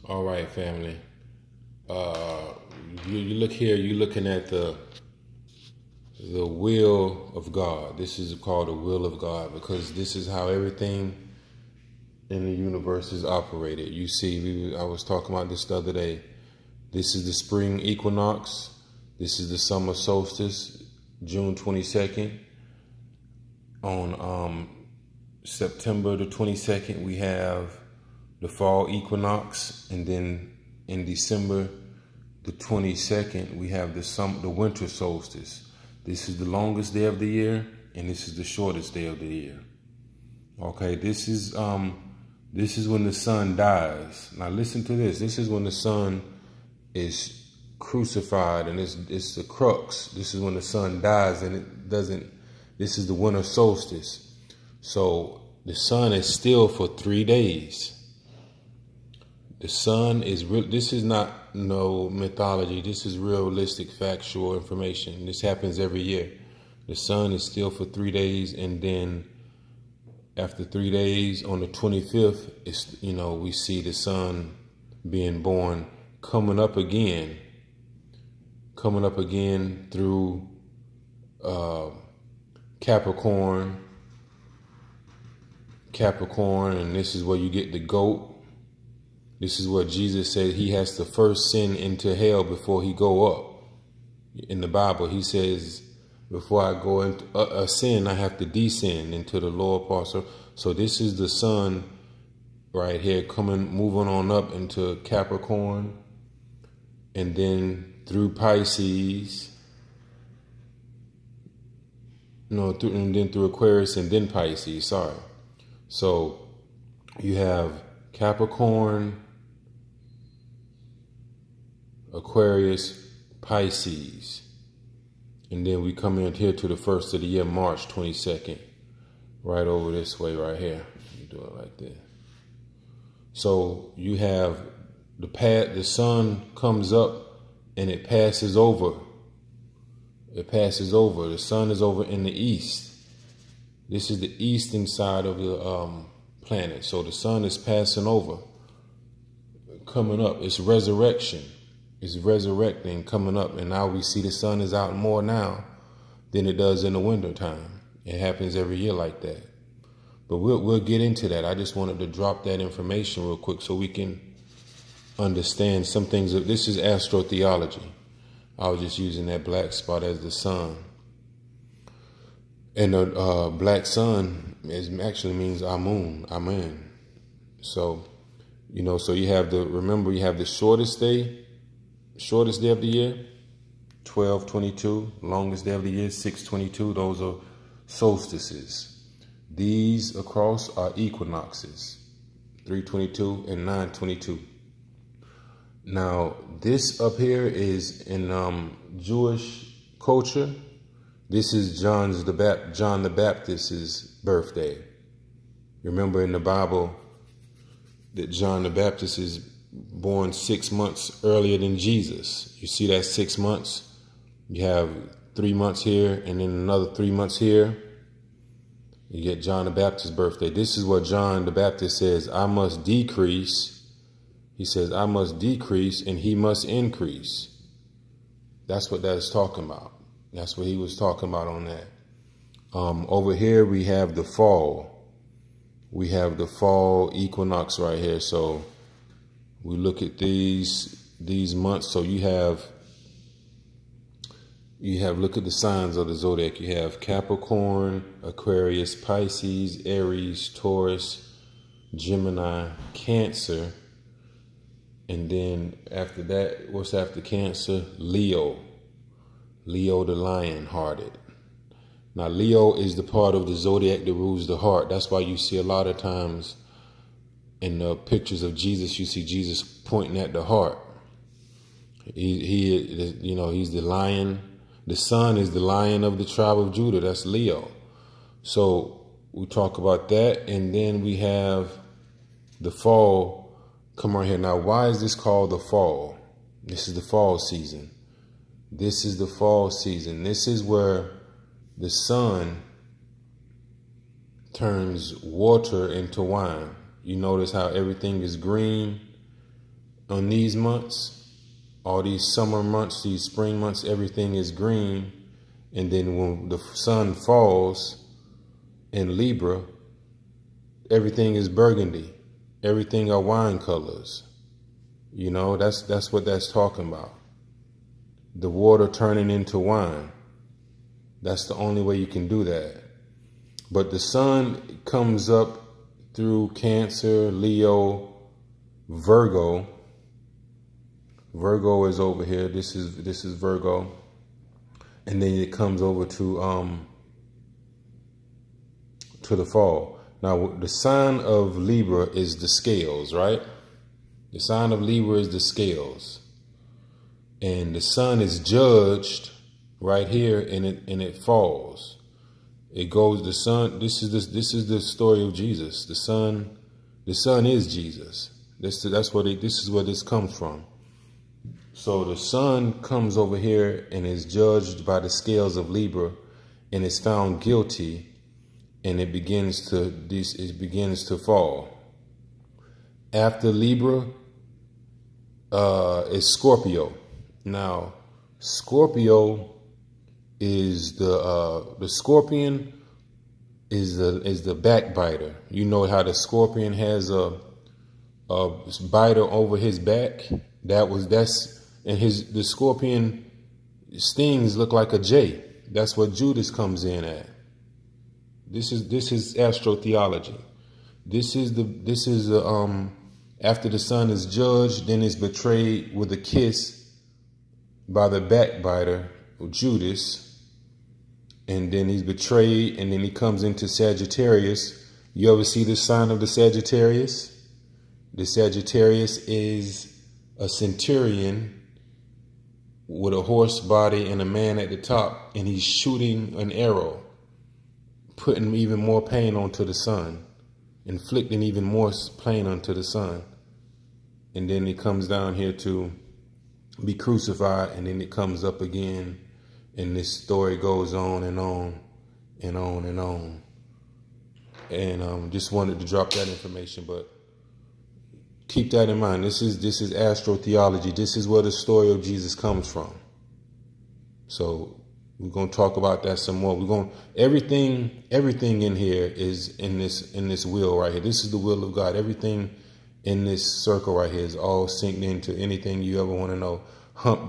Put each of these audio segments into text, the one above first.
All right, family. You look here. You're looking at the will of God. This is called the will of God because this is how everything in the universe is operated. You see, I was talking about this the other day. This is the spring equinox. This is the summer solstice, June 22nd. On September the 22nd, we have the fall equinox, and then in December the 22nd, we have the winter solstice. This is the longest day of the year, and this is the shortest day of the year. Okay, this is when the sun dies. Now listen to this. This is when the sun is crucified, and it's the crux. This is when the sun dies, and it doesn't. This is the winter solstice. So the sun is still for 3 days. The sun is real. This is not no mythology. This is realistic, factual information. This happens every year. The sun is still for 3 days, and then after 3 days, on the 25th, we see the sun being born, coming up again through Capricorn, and this is where you get the goat. This is what Jesus said he has to first sin into hell before he go up. In the Bible, he says, before I go into a sin, I have to descend into the lower parts. So this is the sun right here moving on up into Capricorn, and then through Pisces, and then through Aquarius, and then Pisces, sorry. So you have Capricorn, Aquarius, Pisces. And then we come in here to the first of the year, March 22nd. Right over this way, right here. You do it like this. So you have the sun comes up and it passes over. It passes over. The sun is over in the east. This is the eastern side of the planet. So the sun is passing over, coming up. It's resurrection. It's resurrecting, coming up. And now we see the sun is out more now than it does in the winter time. It happens every year like that. But we'll get into that. I just wanted to drop that information real quick so we can understand some things. This is astrotheology. I was just using that black spot as the sun. And the black sun actually means Amun, Amen. So, so you have remember you have the shortest day of the year, 12/22, longest day of the year, 6/22. Those are solstices. These across are equinoxes, 3/22 and 9/22. Now, this up here is in Jewish culture. This is John the Baptist's birthday. Remember in the Bible that John the Baptist is born 6 months earlier than Jesus. You see that 6 months? You have 3 months here and then another 3 months here. You get John the Baptist's birthday. This is what John the Baptist says, I must decrease. He says, I must decrease and he must increase. That's what that's talking about. That's what he was talking about on that. Over here, we have the fall. We have the fall equinox right here. So we look at these months. So you have, look at the signs of the zodiac. You have Capricorn, Aquarius, Pisces, Aries, Taurus, Gemini, Cancer. And then after that, what's after Cancer? Leo. Leo the lion-hearted. Now, Leo is the part of the zodiac that rules the heart. That's why you see a lot of times in the pictures of Jesus, you see Jesus pointing at the heart. He's the lion. The sun is the lion of the tribe of Judah. That's Leo. So we talk about that. And then we have the fall come right here. Now, why is this called the fall? This is the fall season. This is the fall season. This is where the sun turns water into wine. You notice how everything is green on these months, all these summer months, these spring months, everything is green. And then when the sun falls in Libra, everything is burgundy. Everything are wine colors. You know, that's what that's talking about. The water turning into wine. That's the only way you can do that. But the sun comes up through Cancer, Leo, Virgo. Virgo is over here. This is Virgo. And then it comes over to the fall. Now, the sign of Libra is the scales, right? The sign of Libra is the scales. And the sun is judged right here, and it falls. It goes, the sun, this is the story of Jesus. The sun is Jesus. This is where this comes from. So the sun comes over here and is judged by the scales of Libra and is found guilty, and it begins to fall. After Libra is Scorpio. Now, Scorpio is the scorpion is the backbiter. You know how the scorpion has a biter over his back? And the scorpion stings look like a J. That's what Judas comes in at. This is astrotheology. This is after the sun is judged, then is betrayed with a kiss by the backbiter, Judas. And then he's betrayed, and then he comes into Sagittarius. You ever see the sign of the Sagittarius? The Sagittarius is a centurion with a horse body and a man at the top, and he's shooting an arrow, putting even more pain onto the sun, inflicting even more pain onto the sun. And then he comes down here to be crucified, and then it comes up again. And this story goes on and on and on and on. And just wanted to drop that information, but keep that in mind. This is astrotheology. This is where the story of Jesus comes from. So we're gonna talk about that some more. Everything in here is in this wheel right here. This is the will of God. Everything in this circle right here is all synced into anything you ever want to know.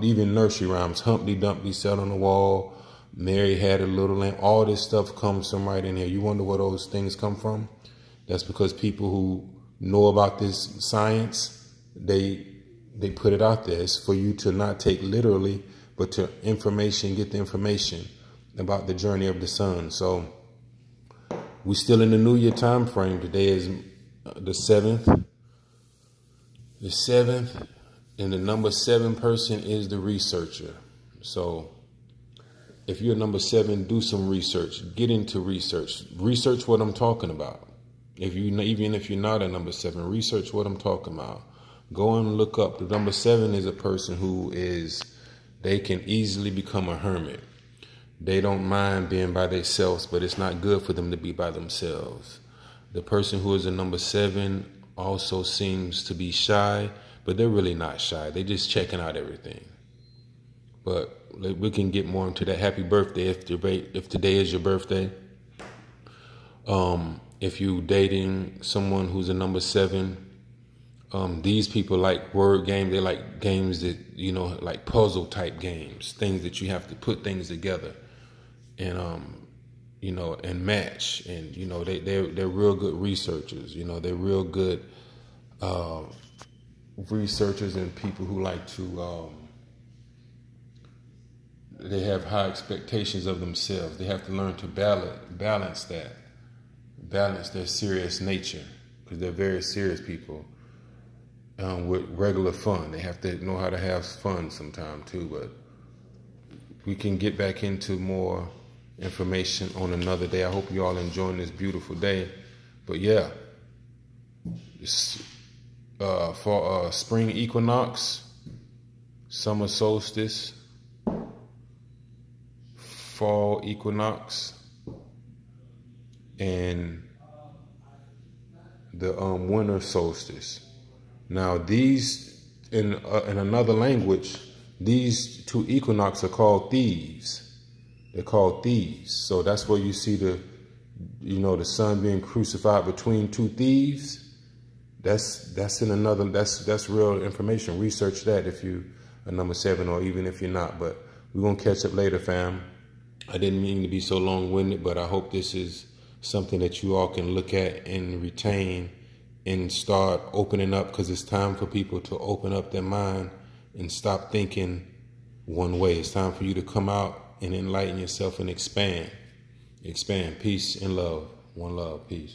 Even nursery rhymes. Humpty Dumpty sat on the wall. Mary had a little lamb. All this stuff comes from right in here. You wonder where those things come from? That's because people who know about this science, they put it out there. It's for you to not take literally, but to get the information about the journey of the sun. So we're still in the New Year time frame. Today is the 7th. The 7th. And the number 7 person is the researcher. So if you're number 7, do some research. Get into research. Research what I'm talking about. Even if you're not a number 7, research what I'm talking about. Go and look up. The number 7 is a person they can easily become a hermit. They don't mind being by themselves, but it's not good for them to be by themselves. The person who is a number 7 also seems to be shy, but they're really not shy. They're just checking out everything. But we can get more into that. Happy birthday if today is your birthday. If you dating someone who's a number 7, these people like word games. They like games that, like puzzle type games, things that you have to put things together and, and match. And, they're real good researchers. They're real good researchers and people who like to, they have high expectations of themselves. They have to learn to balance their serious nature, because they're very serious people with regular fun. They have to know how to have fun sometime too, but we can get back into more information on another day. I hope you all enjoying this beautiful day. But yeah, for spring equinox, summer solstice, fall equinox, and the winter solstice. Now these in another language, these two equinoxes are called thieves. They're called thieves. So that's where you see the sun being crucified between two thieves. That's in another, that's real information. Research that if you are number 7, or even if you're not. But we're going to catch up later, fam. I didn't mean to be so long-winded, but I hope this is something that you all can look at and retain and start opening up, because it's time for people to open up their mind and stop thinking one way. It's time for you to come out and enlighten yourself and expand. Expand. Peace and love. One love. Peace.